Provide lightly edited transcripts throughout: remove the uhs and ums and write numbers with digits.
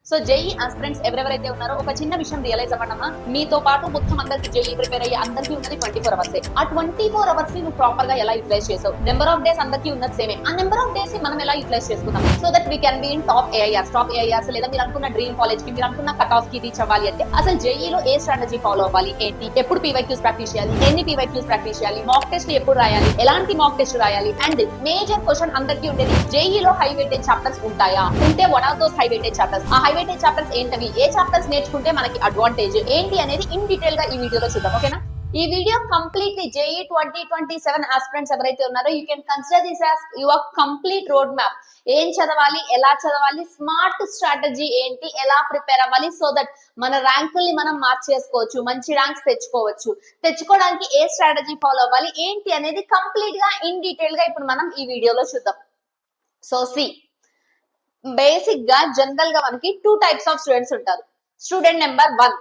So JEE aspirants ఎవరెవరైతే ఉన్నారో ఒక చిన్న విషయం రియలైజ్ అవ్వడమా, మీతో పాటు మొత్తం అందరికి జేఈ ప్రిపేర్ అయ్యి అందరికీ ఉన్నది 24 అవర్స్. ఆ 24 అవర్స్ ని నువ్వు ప్రాపర్ గా ఎలా యూటిలైజ్ చేసావు? నెంబర్ ఆఫ్ డేస్ అందరికీ ఉన్నది సేమే. ఆ నెంబర్ ఆఫ్ డేస్ ని మనం ఎలా యూటిలైజ్ చేసుకుందాం so that we can be in top AIRs లేదా మీరు అనుకున్న డ్రీమ్ కాలేజ్ కి, మీరు అనుకున్న కట్ ఆఫ్ కి రీచ్ అవ్వాలి అంటే అసలు జేఈలో ఏ స్ట్రాటజీ ఫాలో అవ్వాలి, ఏంటి, ఎప్పుడు పీవైక్యూస్ ప్రాక్టీస్ చేయాలి, ఎన్ని పీవైక్యూస్ ప్రాక్టీస్ చేయాలి, మాక్ టెస్ట్ ఎప్పుడు రాయాలి, ఎలాంటి మాక్ టెస్ట్ రాయాలి, అండ్ మేజర్ క్వశ్చన్ అందరికీ ఉండేది జేఈలో హై వెయిటేజ్ చాప్టర్స్ ఉంటాయా, ఉంటే one of those high weightage chapters, ఆ హై వెయిటేజ్ చాప్టర్స్ ఏంటవి, ఏ చాప్టర్స్ నేర్చుకుంటే మనకి అడ్వాంటేజ్ ఏంటి అనేది ఇన్ డీటెయిల్ గా ఈ వీడియోలో చూద్దాం. ఓకేనా? ఈ వీడియో కంప్లీట్లీ జేఈ 2027 ఆస్పిరెంట్స్ ఎవరైతే ఉన్నారో you can consider this as your complete road map. ఏం చదవాలి, ఎలా చదవాలి, స్మార్ట్ స్ట్రాటజీ ఏంటి, ఎలా ప్రిపేర్ అవ్వాలి సో దట్ మన ర్యాంకుల్ని మనం మార్చేసుకోవచ్చు, మంచి ర్యాంక్స్ తెచ్చుకోవచ్చు. తెచ్చుకోవడానికి ఏ స్ట్రాటజీ ఫాలో అవ్వాలి ఏంటి అనేది కంప్లీట్ గా ఇన్ డీటెయిల్ గా ఇప్పుడు మనం ఈ వీడియోలో చూద్దాం. సో బేసిక్ గా జనరల్ గా మనకి 2 టైప్స్ ఆఫ్ స్టూడెంట్స్ ఉంటారు. స్టూడెంట్ నెంబర్ 1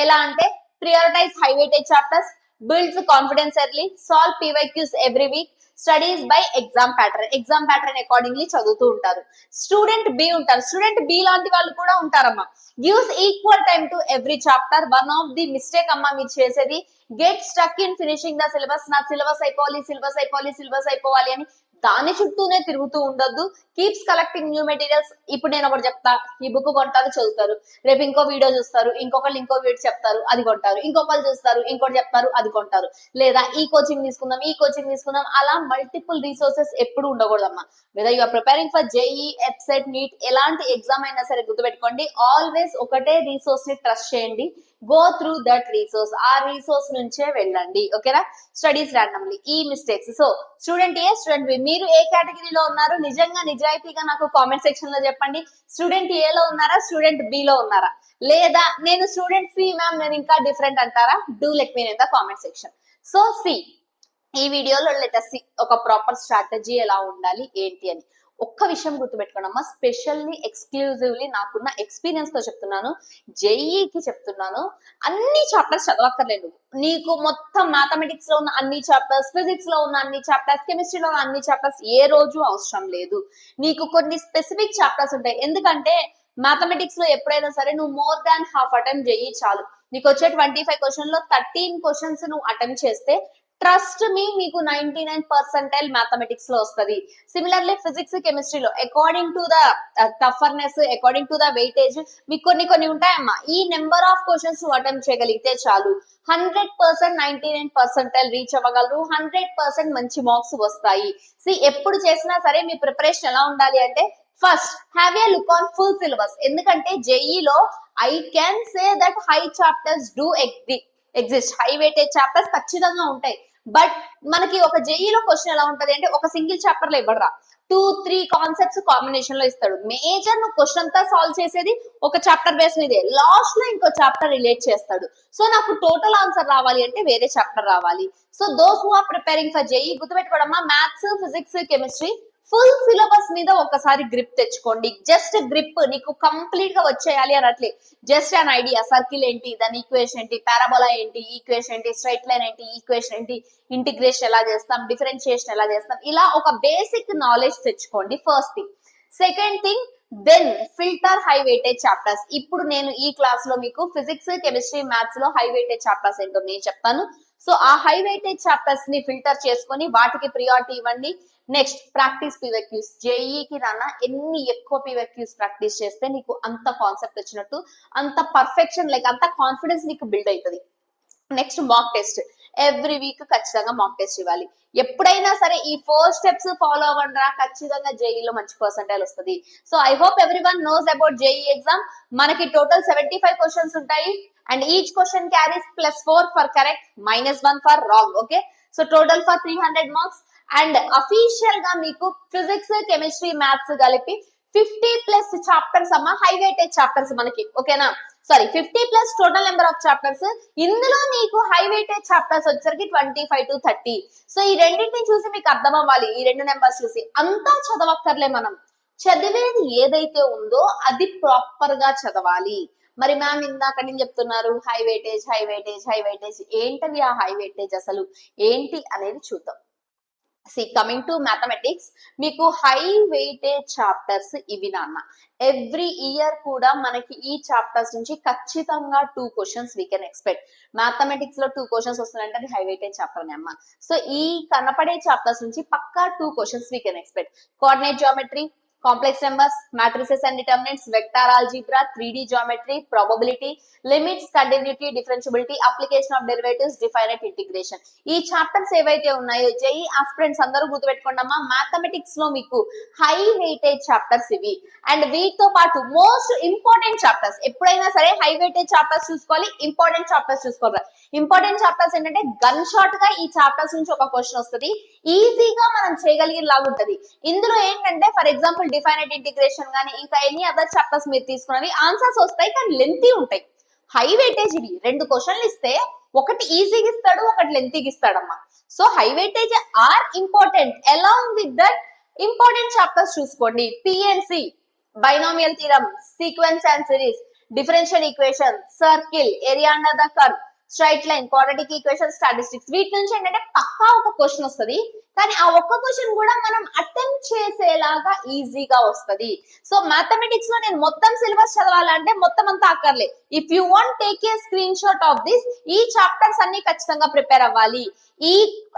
ఎలా అంటే prioritize high weightage chapters, builds confidence early, solve PYQs every week, studies by exam pattern accordingly చదువుతూ ఉంటారు. స్టూడెంట్ బి ఉంటారు. స్టూడెంట్ బి లాంటి వాళ్ళు కూడా ఉంటారమ్మా. Gives equal time to every chapter. One of the mistake అమ్మా మీరు చేసేది, get stuck in finishing the syllabus. నా సిలబస్ అయిపోవాలి అని దాని చుట్టూనే తిరుగుతూ ఉండొద్దు. Keeps collecting new materials. ఇప్పుడు నేను ఒకటి చెప్తా, ఈ బుక్ కొంటారు, చదువుతారు, రేపు ఇంకో వీడియో చూస్తారు, ఇంకొకళ్ళు ఇంకో వీడియో చెప్తారు, అది కొంటారు, ఇంకొకళ్ళు చూస్తారు, ఇంకోటి చెప్తారు, అది కొంటారు, లేదా ఈ కోచింగ్ తీసుకుందాం, అలా మల్టిపుల్ రిసోర్సెస్ ఎప్పుడు ఉండకూడదమ్మా. Whether you are preparing for JEE, EAPCET, NEET, ఎలాంటి ఎగ్జామ్ అయినా సరే గుర్తుపెట్టుకోండి, ఆల్వేస్ ఒకటే రిసోర్స్ ని ట్రస్ట్ చేయండి. గో త్రూ దట్ రిసోర్స్, ఆ రిసోర్స్ నుంచే వెళ్ళండి. ఓకేనా? స్టడీస్ ర్యాండమ్లీ, ఈ మిస్టేక్స్. So student A, student B, మీరు ఏ కేటగిరీలో ఉన్నారు నిజంగా నిజాయితీగా నాకు కామెంట్ సెక్షన్ లో చెప్పండి. స్టూడెంట్ ఏ లో ఉన్నారా, స్టూడెంట్ బి లో ఉన్నారా, లేదా నేను స్టూడెంట్ సి మ్యామ్ నేను ఇంకా డిఫరెంట్ అంటారా? Do let me in the comment section. So ఈ వీడియోలో లెట్ us see ఒక ప్రాపర్ స్ట్రాటజీ ఎలా ఉండాలి ఏంటి అని. ఒక్క విషయం గుర్తుపెట్టుకోండమ్మా, స్పెషల్లీ ఎక్స్క్లూజివ్లీ నాకున్న ఎక్స్పీరియన్స్ తో చెప్తున్నాను, జేఈకి చెప్తున్నాను. అన్ని చాప్టర్స్ చదవక్కర్లేదు. నీకు మొత్తం మ్యాథమెటిక్స్ లో ఉన్న అన్ని చాప్టర్స్, ఫిజిక్స్ లో ఉన్న అన్ని చాప్టర్స్, కెమిస్ట్రీలో ఉన్న అన్ని చాప్టర్స్ ఏ రోజు అవసరం లేదు. నీకు కొన్ని స్పెసిఫిక్ చాప్టర్స్ ఉంటాయి. ఎందుకంటే మ్యాథమెటిక్స్ లో ఎప్పుడైనా సరే నువ్వు మోర్ దాన్ హాఫ్ అటెంప్ట్ చేయి చాలు. నీకు వచ్చే 25 క్వశ్చన్ లో 13 క్వశ్చన్స్ నువ్వు అటెంప్ట్ చేస్తే ట్రస్ట్ మీ మీకు 99% మ్యాథమెటిక్స్ లో వస్తుంది. సిమిలర్లీ ఫిజిక్స్, కెమిస్ట్రీలో according to the toughness, according to the weightage మీకు కొన్ని ఉంటాయమ్మా. ఈ నెంబర్ ఆఫ్ క్వశ్చన్స్ అటెంప్ట్ చేయగలిగితే చాలు 100% 99% రీచ్ అవ్వగలరు. 100% మంచి మార్క్స్ వస్తాయి. ఎప్పుడు చేసినా సరే మీ ప్రిపరేషన్ ఎలా ఉండాలి అంటే, first have a look on full syllabus. ఎందుకంటే జేఈలో I can say that high chapters do exist. High weightage chapters ఖచ్చితంగా ఉంటాయి. బట్ మనకి ఒక జేఈలో క్వశ్చన్ ఎలా ఉంటది అంటే, ఒక సింగిల్ చాప్టర్ లో ఇవ్వడరా, 2-3 కాన్సెప్ట్స్ కాంబినేషన్ లో ఇస్తాడు. మేజర్ నువ్వు క్వశ్చన్ అంతా సాల్వ్ చేసేది ఒక చాప్టర్ బేస్ మీదే, లాస్ట్ లో ఇంకో చాప్టర్ రిలేట్ చేస్తాడు. సో నాకు టోటల్ ఆన్సర్ రావాలి అంటే వేరే చాప్టర్ రావాలి. So those who are preparing for JEE గుర్తుపెట్టుకోవడమ్మా, maths, physics, chemistry full syllabus మీద ఒకసారి గ్రిప్ తెచ్చుకోండి. జస్ట్ గ్రిప్, నీకు కంప్లీట్ గా వచ్చేయాలి అనట్లే, జస్ట్ అన్ ఐడియా. సర్కిల్ ఏంటి, దాని ఈక్వేషన్ ఏంటి, పారాబోలా ఏంటి, ఈక్వేషన్ ఏంటి, స్ట్రైట్ లైన్ ఏంటి, ఈక్వేషన్ ఏంటి, ఇంటిగ్రేషన్ ఎలా చేస్తాం, డిఫరెన్షియేషన్ ఎలా చేస్తాం, ఇలా ఒక బేసిక్ నాలెడ్జ్ తెచ్చుకోండి. First thing. Second thing, then filter high weightage chapters. ఇప్పుడు నేను ఈ క్లాస్ లో మీకు ఫిజిక్స్, కెమిస్ట్రీ, మ్యాథ్స్ లో హై వెయిటేజ్ చాప్టర్స్ ఏంటో నేను చెప్తాను. సో ఆ హై వెయిటేజ్ చాప్టర్స్ ని ఫిల్టర్ చేసుకొని వాటికి ప్రియారిటీ ఇవ్వండి. Next practice PYQs. జేఈకి రానా ఎన్ని ఎక్కువ పీవైక్యూస్ ప్రాక్టీస్ చేస్తే నీకు అంత కాన్సెప్ట్ వచ్చినట్టు, అంత పర్ఫెక్షన్, లైక్ అంత కాన్ఫిడెన్స్ నీకు బిల్డ్ అవుతుంది. Next mock test. Every week ఖచ్చితంగా మాక్ టెస్ట్ ఇవ్వాలి. ఎప్పుడైనా సరే ఈ 4 స్టెప్స్ ఫాలో అవ్వండి రా, ఖచ్చితంగా జేఈలో మంచి పర్సెంటైల్ వస్తుంది. So I hope everyone knows about JEE exam. మనకి టోటల్ 75 క్వశ్చన్స్ ఉంటాయి and each question carries +4 for correct, -1 for wrong. Okay, so total for 300 marks. And official గా మీకు ఫిజిక్స్, కెమిస్ట్రీ, మ్యాథ్స్ కలిపి 50+ చాప్టర్స్ అమ్మా, హై వెయిటేజ్ చాప్టర్స్ మనకి. ఓకేనా? 50+ total number of chapters. ఇందులో నీకు హై వెయిటేజ్ చాప్టర్స్ వచ్చేసరికి 25 to 30. సో ఈ రెండింటిని చూసి మీకు అర్థం అవ్వాలి. ఈ 2 నెంబర్స్ చూసి అంతా చదవక్కర్లే. మనం చదివేది ఏదైతే ఉందో అది ప్రాపర్ గా చదవాలి. మరి మ్యామ్ ఇందాక నేను చెప్తున్నారు హై వెయిటేజ్ ఏంటది ఆ హై వెయిటేజ్, అసలు ఏంటి అనేది చూద్దాం. కమింగ్ టు మ్యాథమెటిక్స్, మీకు హై వెయిటేజ్ చాప్టర్స్ ఇవి నాన్న. ఎవ్రీ ఇయర్ కూడా మనకి ఈ చాప్టర్స్ నుంచి ఖచ్చితంగా 2 questions we can expect. Mathematics లో 2 క్వశ్చన్స్ వస్తున్నాయంటే అది హై వెయిటేజ్ చాప్టర్ అమ్మ. సో ఈ కనపడే చాప్టర్స్ నుంచి పక్కా 2 questions we can expect. Coordinate geometry, complex numbers, matrices and determinants, vector algebra, 3D geometry, probability, limits, continuity, differentiability, application of derivatives, definite integration. ఈ chapters ఏవైతే ఉన్నాయో JEE aspirants అందరూ గుర్తుపెట్టుకోండమ్మా, mathematics లో మీకు హై వెయిటేజ్ చాప్టర్స్ ఇవి. And వీటితో పాటు most important chapters, ఎప్పుడైనా సరే హై వెయిటేజ్ చాప్టర్స్ చూసుకోవాలి, ఇంపార్టెంట్ చాప్టర్స్ చూసుకోవాలి. ఇంపార్టెంట్ చాప్టర్స్ ఏంటంటే గన్ షాట్ గా ఈ చాప్టర్స్ నుంచి ఒక క్వశ్చన్ వస్తుంది, ఈజీగా మనం చేయగలిగేలాగా ఉంటది. ఇందులో ఏంటంటే ఫర్ ఎగ్జాంపుల్ డిఫైనైట్ ఇంటిగ్రేషన్ గానీ ఇంకా ఎనీ అదర్ చాప్టర్స్ మీరు తీసుకున్నవి ఆన్సర్స్ వస్తాయి కానీ లెంతీ ఉంటాయి. హై వెయిటేజ్ ఇవి 2 క్వశ్చన్లు ఇస్తే ఒకటి ఈజీగా ఇస్తాడు, ఒకటి లెంతీగా ఇస్తాడమ్మా. So high weightage are important. Along with that important chapters చూసుకోండి, PNC, binomial theorem, sequence and series, differential equation, circle, area under the curve, straight line, quadratic equation, statistics. వీటి నుంచి ఏంటంటే పక్కా ఒక క్వశ్చన్ వస్తుంది, కానీ ఆ ఒక్క క్వశ్చన్ కూడా మనం అటెంప్ట్ చేసేలాగా ఈజీగా వస్తుంది. సో మ్యాథమెటిక్స్ లో నేను మొత్తం సిలబస్ చదవాలంటే మొత్తం అంతా అక్కర్లే. If you want take a screenshot of this, ఈ చాప్టర్స్ అన్ని ఖచ్చితంగా ప్రిపేర్ అవ్వాలి. ఈ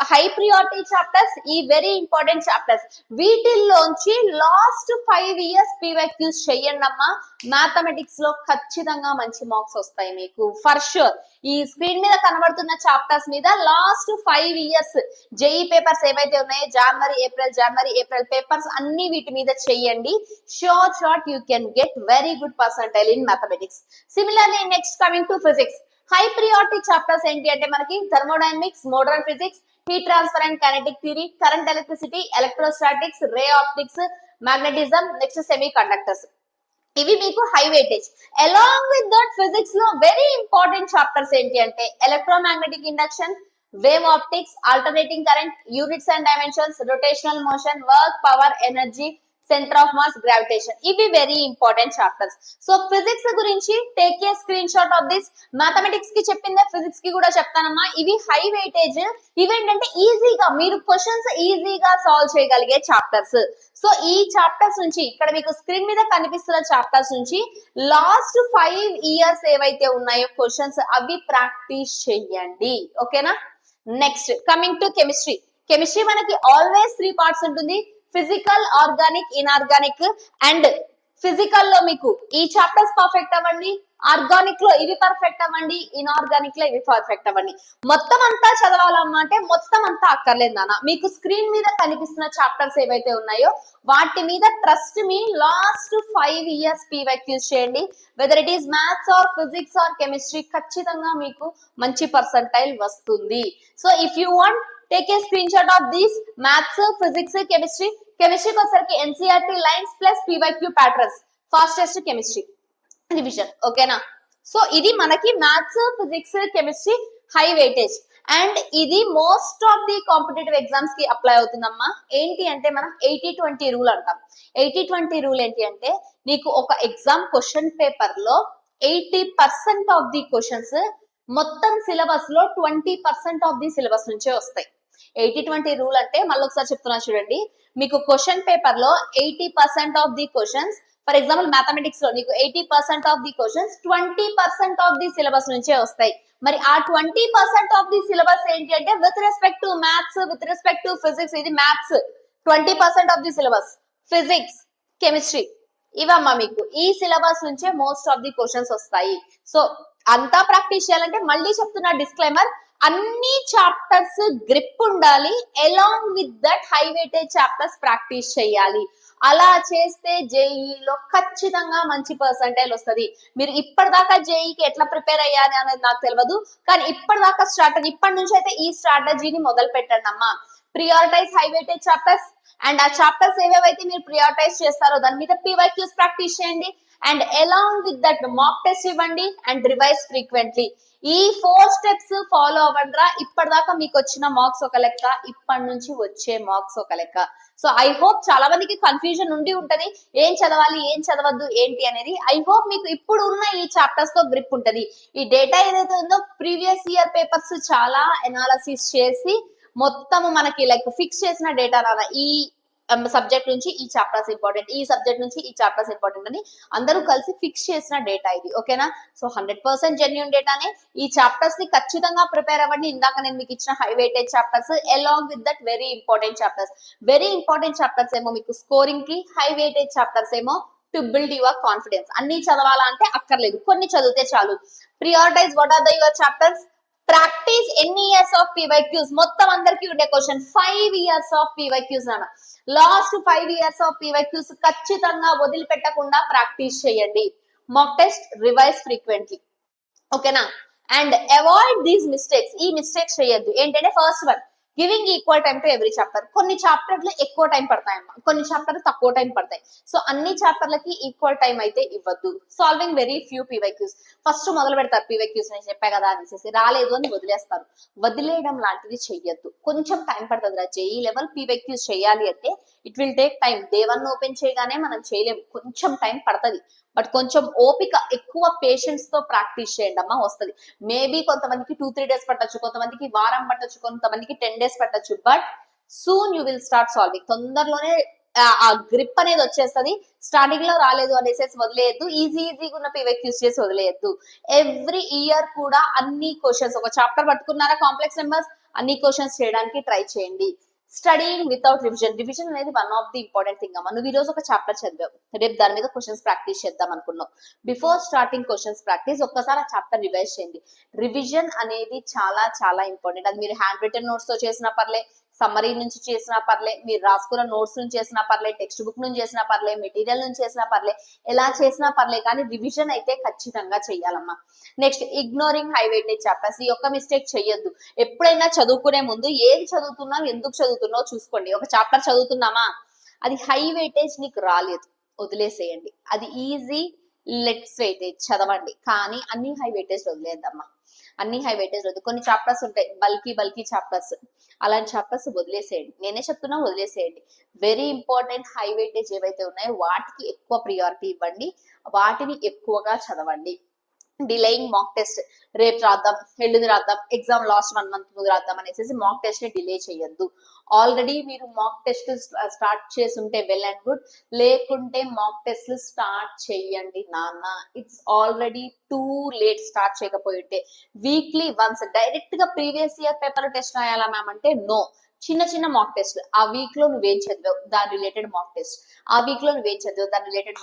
హై ప్రియారిటీ చాప్టర్స్, ఈ వెరీ ఇంపార్టెంట్ చాప్టర్స్, వీటిల్లోంచి లాస్ట్ 5 years పీవైక్యూస్ చెయ్యండి అమ్మా. మ్యాథమెటిక్స్ లో ఖచ్చితంగా మంచి మార్క్స్ వస్తాయి మీకు ఫర్ షూర్. ఈ స్క్రీన్ మీద కనబడుతున్న చాప్టర్స్ మీద లాస్ట్ 5 years జేఈ పేపర్స్ ఏవైతే ఉన్నాయో జనవరి ఏప్రిల్ పేపర్స్ అన్ని వీటి మీద చెయ్యండి. Short U can get very good percentile in mathematics. Similarly next coming to physics, high priority chapters ఏంటి అంటే మనకి thermodynamics, modern physics, heat transfer and kinetic theory, current electricity, electrostatics, ray optics, magnetism, next semi conductors. ఇవి మీకు high weightage. Along with that physics లో very important chapters ఏంటి అంటే electromagnetic induction, wave optics, alternating current, units and dimensions, rotational motion, work, power, energy, centre of mass, gravitation. ఇవి very important chapters. So physics గురించి take a screenshot of this. Mathematics కి చెప్పిందే physics కి కూడా చెప్తానమ్మా. ఇవి high weightage. ఇవేంటంటే ఈజీగా మీరు క్వశ్చన్స్ ఈజీగా సాల్వ్ చేయగలిగే చాప్టర్స్. సో ఈ చాప్టర్స్ నుంచి ఇక్కడ మీకు స్క్రీన్ మీద కనిపిస్తున్న చాప్టర్స్ నుంచి లాస్ట్ 5 years ఏవైతే ఉన్నాయో క్వశ్చన్స్ అవి ప్రాక్టీస్ చెయ్యండి, ఓకేనా. Next coming to chemistry. Chemistry మనకి ఆల్వేస్ 3 parts ఉంటుంది, physical, organic, inorganic. And physical లో మీకు ఈ చాప్టర్స్ పర్ఫెక్ట్ అవ్వండి, ఆర్గానిక్ లో ఇవి పర్ఫెక్ట్ అవ్వండి, ఇన్ఆర్గానిక్ లో ఇవి పర్ఫెక్ట్ అవ్వండి. మొత్తం అంతా చదవాలమ్మా అంటే మొత్తం అంతా అక్కర్లేదు నాన్న. మీకు స్క్రీన్ మీద కనిపిస్తున్న చాప్టర్స్ ఏవైతే ఉన్నాయో వాటి మీద ట్రస్ట్ మీ లాస్ట్ 5 years పీవైక్యూస్ చేయండి. Whether it is maths or physics or chemistry, ఖచ్చితంగా మీకు మంచి పర్సంటైల్ వస్తుంది. So if you want take a screenshot of these maths, physics, chemistry. కెమిస్ట్రీకి వచ్చరికి NCERT lines plus PYQ patterns, fastest chemistry revision, ఓకేనా. So ఇది మనకి maths, physics, chemistry high weightage. And ఇది most of the competitive exams కి apply అవుతుందమ్మా. ఏంటి అంటే మనం 80-20 రూల్ అంటాం. 80-20 రూల్ ఏంటి అంటే నీకు ఒక ఎగ్జామ్ క్వశ్చన్ పేపర్ లో 80% ఆఫ్ ది క్వశ్చన్స్ మొత్తం సిలబస్ లో 20% ఆఫ్ ది సిలబస్ నుంచే వస్తాయి. 80-20 రూల్ అంటే మళ్ళీ ఒకసారి చెప్తున్నా చూడండి. మీకు క్వశ్చన్ పేపర్ లో 80% of the questions, for example mathematics లో నీకు 80% of the questions 20% of the syllabus నుంచే వస్తాయి. మరి ఆ 20% ఆఫ్ ది సిలబస్ ఏంటి అంటే with respect to maths, with respect to physics, ఇది maths 20% of the syllabus, physics, chemistry ఇవమ్మా మీకు ఈ సిలబస్ నుంచే మోస్ట్ ఆఫ్ ది క్వశ్చన్స్ వస్తాయి. సో అంతా ప్రాక్టీస్ చేయాలంటే మళ్ళీ చెప్తున్నా డిస్క్లైమర్, అన్ని చాప్టర్స్ గ్రిప్ ఉండాలి. Along with that high weightage chapters practice చేయాలి. అలా చేస్తే జేఈలో ఖచ్చితంగా మంచి పర్సంటైల్ వస్తుంది. మీరు ఇప్పటిదాకా జేఈకి ఎట్లా ప్రిపేర్ అయ్యారు అనేది నాకు తెలియదు, కానీ ఇప్పటిదాకా ఇప్పటి నుంచి అయితే ఈ స్ట్రాటజీని మొదలు పెట్టండి అమ్మా. Prioritise high weightage chapters. And ఆ చాప్టర్స్ ఏవేవైతే మీరు ప్రియారిటైజ్ చేస్తారో దాని మీద పీవైక్యూస్ ప్రాక్టీస్ చేయండి. And along with that mock test ఇవ్వండి అండ్ రివైజ్ ఫ్రీక్వెంట్లీ. ఈ 4 steps ఫాలో అవ్వండిరా. ఇప్పటిదాకా మీకు వచ్చిన మార్క్స్ ఒక లెక్క, ఇప్పటి నుంచి వచ్చే మార్క్స్ ఒక లెక్క. సో ఐ హోప్ చాలా మందికి కన్ఫ్యూజన్ ఉండి ఉంటది, ఏం చదవాలి ఏం చదవద్దు ఏంటి అనేది. ఐ హోప్ మీకు ఇప్పుడు ఉన్న ఈ చాప్టర్స్ తో గ్రిప్ ఉంటది. ఈ డేటా ఏదైతే ఉందో ప్రీవియస్ ఇయర్ పేపర్స్ చాలా ఎనాలిసిస్ చేసి మొత్తము మనకి లైక్ ఫిక్స్ చేసిన డేటా నాన్న, ఈ సబ్జెక్ట్ నుంచి ఈ చాప్టర్స్ ఇంపార్టెంట్, ఈ సబ్జెక్ట్ నుంచి ఈ చాప్టర్స్ ఇంపార్టెంట్ అని అందరూ కలిసి ఫిక్స్ చేసిన డేటా ఇది. ఓకేనా? సో 100% జెన్యూన్ డేటానే. ఈ చాప్టర్స్ ని ఖచ్చితంగా ప్రిపేర్ అవ్వండి. ఇందాక నేను మీకు ఇచ్చిన high weightage chapters along with that very important chapters. Very important chapters ఏమో మీకు స్కోరింగ్ కి, హై వెయిటేజ్ చాప్టర్స్ ఏమో టు బిల్డ్ యువర్ కాన్ఫిడెన్స్. అన్ని చదవాలా అంటే అక్కర్లేదు, కొన్ని చదివితే చాలు. Prioritize what are the your chapters. Practice ఎన్ని ఇయర్స్ ఆఫ్ PYQs. మొత్తం అందరికి ఉండే క్వశ్చన్ 5 years ఆఫ్ PYQs నాన్న. లాస్ట్ 5 years ఆఫ్ PYQs ఖచ్చితంగా వదిలిపెట్టకుండా ప్రాక్టీస్ చేయండి. Mock test, revise frequently. ఓకేనా? And avoid these mistakes. ఈ మిస్టేక్స్ చేయొద్దు. ఏంటంటే first one, giving equal time to every chapter. కొన్ని చాప్టర్లు ఎక్కువ టైం పడతాయమ్మా, కొన్ని చాప్టర్లు తక్కువ టైం పడతాయి. సో అన్ని చాప్టర్లకి ఈక్వల్ టైం అయితే ఇవ్వద్దు. Solving very few PYQs. First మొదలు పెడతారు PYQs, నేను చెప్పా కదా అనేసి రాలేదు అని వదిలేస్తారు. వదిలేయడం లాంటిది చెయ్యొద్దు. కొంచెం టైం పడుతుంది రా. JEE లెవెల్ PYQs చేయాలి అంటే it will take time. Day 1 open చేయగానే మనం చేయలేము, కొంచెం టైం పడుతుంది. బట్ కొంచెం ఓపిక, ఎక్కువ పేషెన్స్ తో ప్రాక్టీస్ చేయండి అమ్మా, వస్తుంది. మేబీ కొంతమందికి 2-3 days పట్టచ్చు, కొంతమందికి వారం పట్టచ్చు, కొంతమందికి 10 days పట్టచ్చు. But soon you will start solving. తొందరలోనే ఆ గ్రిప్ అనేది వచ్చేస్తుంది. స్టార్టింగ్ లో రాలేదు అనేసి వదిలేయద్దు. ఈజీగా ఉన్న PYQs చేసి వదిలేయద్దు. ఎవ్రీ ఇయర్ కూడా అన్ని క్వశ్చన్స్, ఒక చాప్టర్ పట్టుకున్నారా కాంప్లెక్స్ నెంబర్స్, అన్ని క్వశ్చన్స్ చేయడానికి ట్రై చేయండి. Studying without revision. రివిజన్ అనేది one of the important thing అమ్మా. నువ్వు ఈ రోజు ఒక చాప్టర్ చదివావు, రేపు దాని మీద క్వశ్చన్స్ ప్రాక్టీస్ చేద్దాం అనుకున్నావు. బిఫోర్ స్టార్టింగ్ క్వశ్చన్స్ ప్రాక్టీస్ ఒక్కసారి ఆ చాప్టర్ రివైజ్ చేయండి. రివిజన్ అనేది చాలా చాలా ఇంపార్టెంట్. అది మీరు హ్యాండ్ రిటన్ నోట్స్ తో చేసినా పర్లే, సమ్మరీ నుంచి చేసినా పర్లే, మీరు రాసుకున్న నోట్స్ నుంచి చేసినా పర్లే, టెక్స్ట్ బుక్ నుంచి చేసినా పర్లే, మెటీరియల్ నుంచి చేసినా పర్లే, ఎలా చేసినా పర్లే, కానీ రివిజన్ అయితే ఖచ్చితంగా చెయ్యాలమ్మా. Next, ignoring high weightage chapters. ఈ ఒక్క మిస్టేక్ చెయ్యొద్దు. ఎప్పుడైనా చదువుకునే ముందు ఏది చదువుతున్నావు, ఎందుకు చదువుతున్నావు చూసుకోండి. ఒక చాప్టర్ చదువుతున్నామా, అది హై వెయిటేజ్ నీకు రాలేదు, వదిలేసేయండి. అది ఈజీ లెట్స్ వెయిటేజ్ చదవండి, కానీ అన్ని హై వెయిటేజ్ వదిలేద్దమ్మా. అన్ని హై వెయిటేజ్ వద్దు. కొన్ని చాప్టర్స్ ఉంటాయి బల్కీ చాప్టర్స్, అలాంటి చాప్టర్స్ వదిలేసేయండి. నేనే చెప్తున్నా, వదిలేసేయండి. వెరీ ఇంపార్టెంట్ హై వెయిటేజ్ ఏవైతే ఉన్నాయో వాటికి ఎక్కువ ప్రియారిటీ ఇవ్వండి, వాటిని ఎక్కువగా చదవండి. Delaying mock test. రేపు రాద్దాం, ఎల్లుండి రాద్దాం, ఎగ్జామ్ లాస్ట్ 1 month ముందు రాద్దాం అనేసి మాక్ టెస్ట్ ని డిలే చేయొద్దు. ఆల్రెడీ మీరు మాక్ టెస్ట్ స్టార్ట్ చేసి ఉంటే వెల్ అండ్ గుడ్, లేకుంటే మాక్ టెస్ట్ స్టార్ట్ చేయండి నాన్న. It's already too late start చేయకపోయి ఉంటే. వీక్లీ వన్స్ డైరెక్ట్ గా ప్రీవియస్ ఇయర్ పేపర్ టెస్ట్ రాయాలా మ్యామ్ అంటే నో. చిన్న మాక్ టెస్ట్, ఆ వీక్ లో నువ్వేం చదివావు దాని రిలేటెడ్ మాక్ టెస్ట్, ఆ వీక్ లో నువ్వేం చదివావు దాని రిలేటెడ్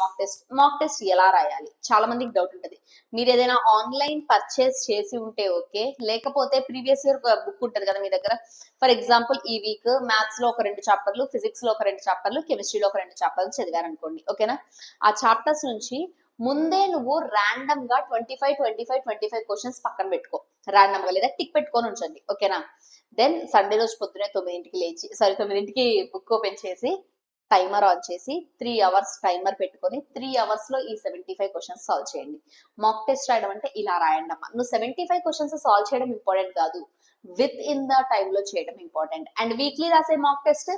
మాక్ టెస్ట్ ఎలా రాయాలి, చాలా మందికి డౌట్ ఉంటుంది. మీరు ఏదైనా ఆన్లైన్ పర్చేస్ చేసి ఉంటే ఓకే, లేకపోతే ప్రీవియస్ ఇయర్ బుక్ ఉంటుంది కదా మీ దగ్గర. ఫర్ ఎగ్జాంపుల్ ఈ వీక్ మ్యాథ్స్ లో ఒక 2 చాప్టర్లు, ఫిజిక్స్ లో ఒక 2 చాప్టర్లు, కెమిస్ట్రీలో ఒక 2 చాప్టర్లు చదివారనుకోండి. ఓకేనా? ఆ చాప్టర్స్ నుంచి ముందే నువ్వు ర్యాండమ్ గా 25 క్వశ్చన్స్ పక్కన పెట్టుకో, ర్యాండమ్ గా, లేదా టిక్ పెట్టుకొని ఉంచండి. ఓకేనా? దెన్ సండే రోజు పొద్దునే 9కి లేచి, 9కి బుక్ ఓపెన్ చేసి టైమర్ ఆన్ చేసి 3 hours టైమర్ పెట్టుకొని 3 hours లో ఈ 75 క్వశ్చన్స్ సాల్వ్ చేయండి. మాక్ టెస్ట్ రాయడం అంటే ఇలా రాయండి అమ్మా. నువ్వు 75 క్వశ్చన్స్ సాల్వ్ చేయడం ఇంపార్టెంట్ కాదు, విత్ ఇన్ ద టైమ్ లో చేయడం ఇంపార్టెంట్. అండ్ వీక్లీ రాసే మాక్ టెస్ట్,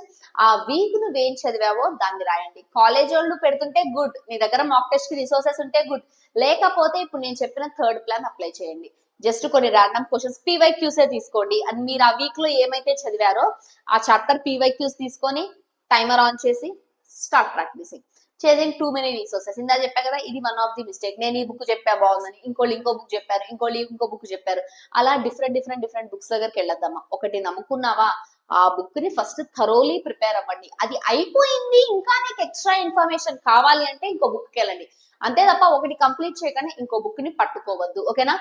ఆ వీక్ నువ్వేం చదివావో దాన్ని రాయండి. కాలేజ్ వాళ్ళు పెడుతుంటే గుడ్, నీ దగ్గర మాక్ టెస్ట్ కి రిసోర్సెస్ ఉంటే గుడ్, లేకపోతే ఇప్పుడు నేను చెప్పిన థర్డ్ ప్లాన్ అప్లై చేయండి. జస్ట్ కొన్ని ర్యాండమ్ క్వశ్చన్స్ PYQs తీసుకోండి. అండ్ మీరు ఆ వీక్ లో ఏమైతే చదివారో ఆ చాప్టర్ PYQs తీసుకొని టైమర్ ఆన్ చేసి start practicing. Chasing too many resources. ఇందా చెప్పా కదా, ఇది వన్ ఆఫ్ ది మిస్టేక్. నేను ఈ బుక్ చెప్పా బాగుందని, ఇంకో బుక్ చెప్పారు, ఇంకో బుక్ చెప్పారు. అలా డిఫరెంట్ బుక్స్ దగ్గరికి వెళ్ళొద్దమ్మా. ఒకటి నమ్ముకున్నావా, ఆ బుక్ ని ఫస్ట్ థరోలీ ప్రిపేర్ అవ్వండి. అది అయిపోయింది, ఇంకా నీకు ఎక్స్ట్రా ఇన్ఫర్మేషన్ కావాలి అంటే ఇంకో బుక్కి వెళ్ళండి. అంతే తప్ప ఒకటి కంప్లీట్ చేయగానే ఇంకో బుక్ ని పట్టుకోవద్దు. ఓకేనా?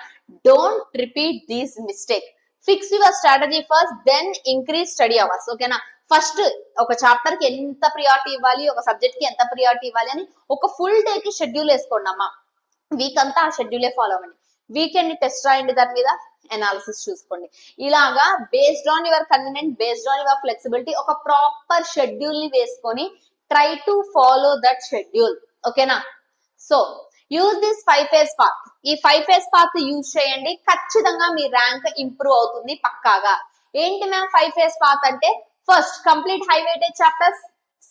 Don't repeat this mistake. Fix your strategy first, then increase study hours. ఓకేనా? ఫస్ట్ ఒక చాప్టర్ కి ఎంత ప్రియారిటీ ఇవ్వాలి, ఒక సబ్జెక్ట్ కి ఎంత ప్రియారిటీ ఇవ్వాలి అని ఒక ఫుల్ డే కి షెడ్యూల్ వేసుకోండి అమ్మా. వీక్ అంతా ఆ షెడ్యూలే ఫాలో అవ్వండి. వీకెండ్ టెస్ట్ రాయండి, దాని మీద అనాలిసిస్ చూసుకోండి. ఇలాగా based on your convenient, based on your flexibility ఒక ప్రాపర్ షెడ్యూల్ ని వేసుకొని try to follow that schedule. ఓకేనా? So use this 5 phase path. ఈ 5 phase path యూజ్ చేయండి, ఖచ్చితంగా మీ ర్యాంక్ ఇంప్రూవ్ అవుతుంది పక్కాగా. ఏంటి మ్యామ్ 5 phase path అంటే? First, complete high weightage chapters.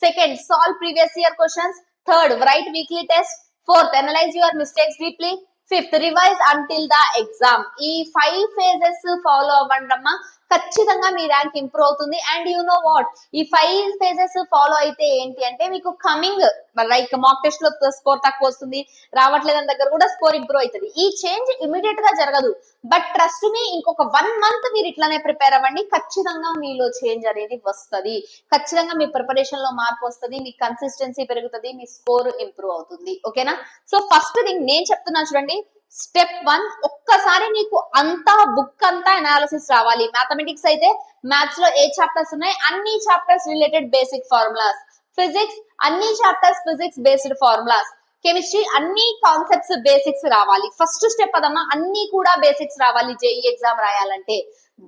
Second, solve previous year questions. Third, right weekly test. Fourth, analyse your mistakes deeply. Fifth, revise until the exam. ఈ 5 phases follow అవ్వండి అమ్మా. ఖచ్చితంగా మీ rank improve అవుతుంది. And you know what, ఈ 5 phases follow అయితే ఏంటి అంటే మీకు కమింగ్ లైక్ మాక్ టెస్ట్ లో స్కోర్ తక్కువ వస్తుంది, రావట్లేదని దగ్గర కూడా స్కోర్ ఇంప్రూవ్ అవుతుంది. ఈ చేంజ్ ఇమీడియట్ గా జరగదు, బట్ ట్రస్ట్ మీ ఇంకొక 1 మంత్ మీరు ఇట్లానే ప్రిపేర్ అవ్వండి, ఖచ్చితంగా మీలో చేంజ్ అనేది వస్తుంది. ఖచ్చితంగా మీ ప్రిపరేషన్ లో మార్పు వస్తుంది, మీ కన్సిస్టెన్సీ పెరుగుతుంది, మీ స్కోర్ ఇంప్రూవ్ అవుతుంది. ఓకేనా? సో ఫస్ట్ థింగ్ నేను చెప్తున్నా చూడండి, స్టెప్ 1, ఒక్కసారి నీకు అంతా బుక్ అంతా అనాలిసిస్ రావాలి. మ్యాథమెటిక్స్ అయితే మ్యాథ్స్ లో ఏ చాప్టర్స్ ఉన్నాయి, అన్ని chapters related basic formulas. Physics అన్ని chapters physics based formulas. Chemistry అన్ని కాన్సెప్ట్స్ బేసిక్స్ రావాలి. ఫస్ట్ స్టెప్ అదమ్మా, అన్ని కూడా బేసిక్స్ రావాలి జేఈ ఎగ్జామ్ రాయాలంటే.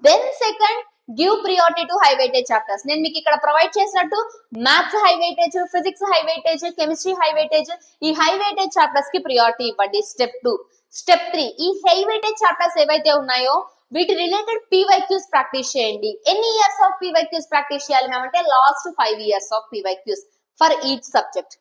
Then second, give priority to high weightage chapters. నేను మీకు ఇక్కడ ప్రొవైడ్ చేసినట్టు maths high weightage, physics high weightage, chemistry high weightage, ఈ హై వెయిటేజ్ చాప్టర్స్ కి ప్రియారిటీ ఇవ్వండి. స్టెప్ 2. స్టెప్ 3, ఈ హై వెయిటేజ్ చాప్టర్స్ ఏవైతే ఉన్నాయో వీటి రిలేటెడ్ పీవైక్యూస్ ప్రాక్టీస్ చేయండి. ఎన్ని ఇయర్స్ ఆఫ్ పీవైక్యూస్ ప్రాక్టీస్ చేయాలి మ్యామ్ అంటే last 5 years of PYQs for each subject.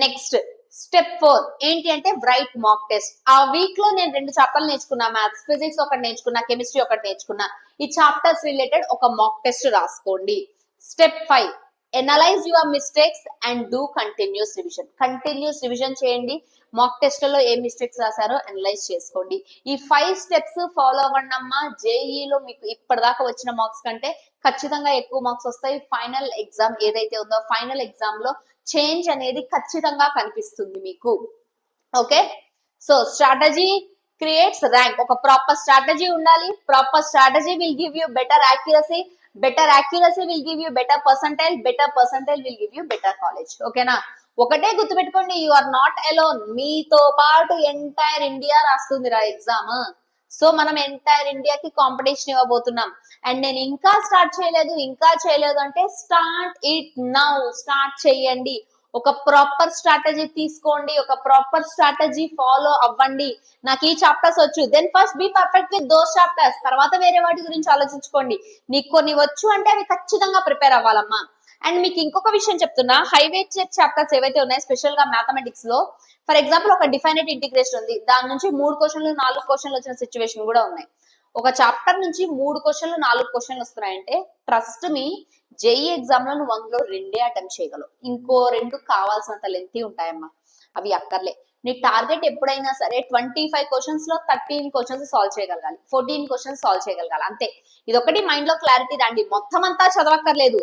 Next step 4 ఏంటి అంటే రైట్ మాక్ టెస్ట్. ఆ వీక్ లో నేను 2 చాప్టర్లు నేర్చుకున్నా, మ్యాథ్స్ ఫిజిక్స్ ఒకటి నేర్చుకున్నా, కెమిస్ట్రీ ఒకటి నేర్చుకున్నా. ఈ చాప్టర్స్ రిలేటెడ్ ఒక మాక్ టెస్ట్ రాసుకోండి. Step 5, analyse your mistakes and do continuous revision. Continuous revision చేయండి, మాక్ టెస్ట్ లో ఏ మిస్టేక్స్ రాశారో అనలైజ్ చేసుకోండి. ఈ 5 స్టెప్స్ ఫాలో అవ్వండి అమ్మా. జేఈలో మీకు ఇప్పటిదాకా వచ్చిన మార్క్స్ కంటే ఖచ్చితంగా ఎక్కువ మార్క్స్ వస్తాయి. ఫైనల్ ఎగ్జామ్ ఏదైతే ఉందో ఫైనల్ ఎగ్జామ్ లో చేంజ్ అనేది ఖచ్చితంగా కనిపిస్తుంది మీకు. Okay, so strategy creates rank. ఒక ప్రాపర్ స్ట్రాటజీ ఉండాలి. Proper strategy will give you better accuracy, better accuracy will give you better percentile, better percentile will give you better college. ఓకేనా? ఒకటే గుర్తుపెట్టుకోండి, యు ఆర్ నాట్ అలోన్. మీతో పాటు entire India రాస్తుందిరా exam. So మనం entire ఇండియాకి competition ఇవ్వబోతున్నాం. And నేను ఇంకా start చేయలేదు అంటే స్టార్ట్ ఇట్ నౌ. స్టార్ట్ చేయండి. ఒక ప్రాపర్ స్ట్రాటజీ తీసుకోండి, ఒక ప్రాపర్ స్ట్రాటజీ ఫాలో అవ్వండి. నాకు ఈ చాప్టర్స్ వచ్చు, then first be perfect with those chapters. తర్వాత వేరే వాటి గురించి ఆలోచించుకోండి. నీకు కొన్ని వచ్చు అంటే అవి ఖచ్చితంగా ప్రిపేర్ అవ్వాలమ్మా. అండ్ మీకు ఇంకొక విషయం చెప్తున్నా, హైవేట్ చెక్ చాప్టర్స్ ఏవైతే ఉన్నాయో స్పెషల్ గా మ్యాథమెటిక్స్ లో, ఫర్ ఎగ్జాంపుల్ ఒక డిఫైనైట్ ఇంటిగ్రేషన్ ఉంది, దాని నుంచి 3 క్వశ్చన్లు 4 క్వశ్చన్లు వచ్చిన సిచ్యువేషన్ కూడా ఉన్నాయి. ఒక చాప్టర్ నుంచి 3 క్వశ్చన్లు 4 క్వశ్చన్లు వస్తున్నాయంటే ట్రస్ట్ మీ, జేఈ ఎగ్జామ్ లో నువ్వు అందులో 2 అటెంప్ట్ చేయగలవు. ఇంకో 2 కావాల్సినంత లెంతీ ఉంటాయమ్మా, అవి అక్కర్లే. నీ టార్గెట్ ఎప్పుడైనా సరే 25 క్వశ్చన్స్ లో 13 క్వశ్చన్స్ సాల్వ్ చేయగలగాలి, 14 క్వశ్చన్స్ సాల్వ్ చేయగలగాలి, అంతే. ఇదొకటి మైండ్ లో క్లారిటీ రండి. మొత్తం అంతా చదవక్కర్లేదు,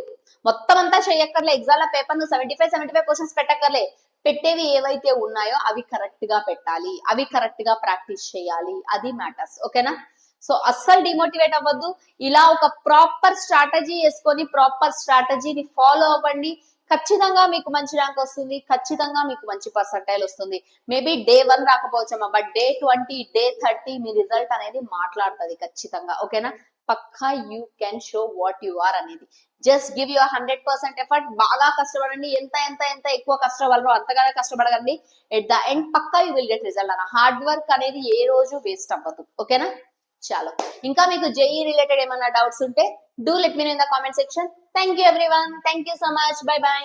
మొత్తం అంతా చేయక్కర్లే. ఎగ్జామ్ లో పేపర్ ను 75 క్వశ్చన్స్ పెట్టక్కర్లే. పెట్టేవి ఏవైతే ఉన్నాయో అవి కరెక్ట్ గా పెట్టాలి, అవి కరెక్ట్ గా ప్రాక్టీస్ చేయాలి, అది మ్యాటర్స్. ఓకేనా? సో అస్సలు డిమోటివేట్ అవ్వద్దు. ఇలా ఒక ప్రాపర్ స్ట్రాటజీ వేసుకొని ప్రాపర్ స్ట్రాటజీని ఫాలో అవ్వండి. ఖచ్చితంగా మీకు మంచి ర్యాంక్ వస్తుంది, ఖచ్చితంగా మీకు మంచి పర్సంటైల్ వస్తుంది. మేబీ డే 1 రాకపోవచ్చమ్మా, బట్ డే 20, డే 30 మీ రిజల్ట్ అనేది మాట్లాడుతుంది ఖచ్చితంగా. ఓకేనా? పక్కా you can show what you are అనేది. Just give your 100% effort. బాగా కష్టపడండి, ఎంత ఎంత ఎంత ఎక్కువ కష్టపడరో అంతగానే కష్టపడగండి. ఎట్ ద ఎండ్ పక్కా యూ విల్ గెట్ రిజల్ట్ అన్న. హార్డ్ వర్క్ అనేది ఏ రోజు వేస్ట్ అవ్వదు. ఓకేనా? చాలు. ఇంకా మీకు జేఈ రిలేటెడ్ ఏమైనా డౌట్స్ ఉంటే do let me no in the comment section. Thank you everyone, thank you so much, by by.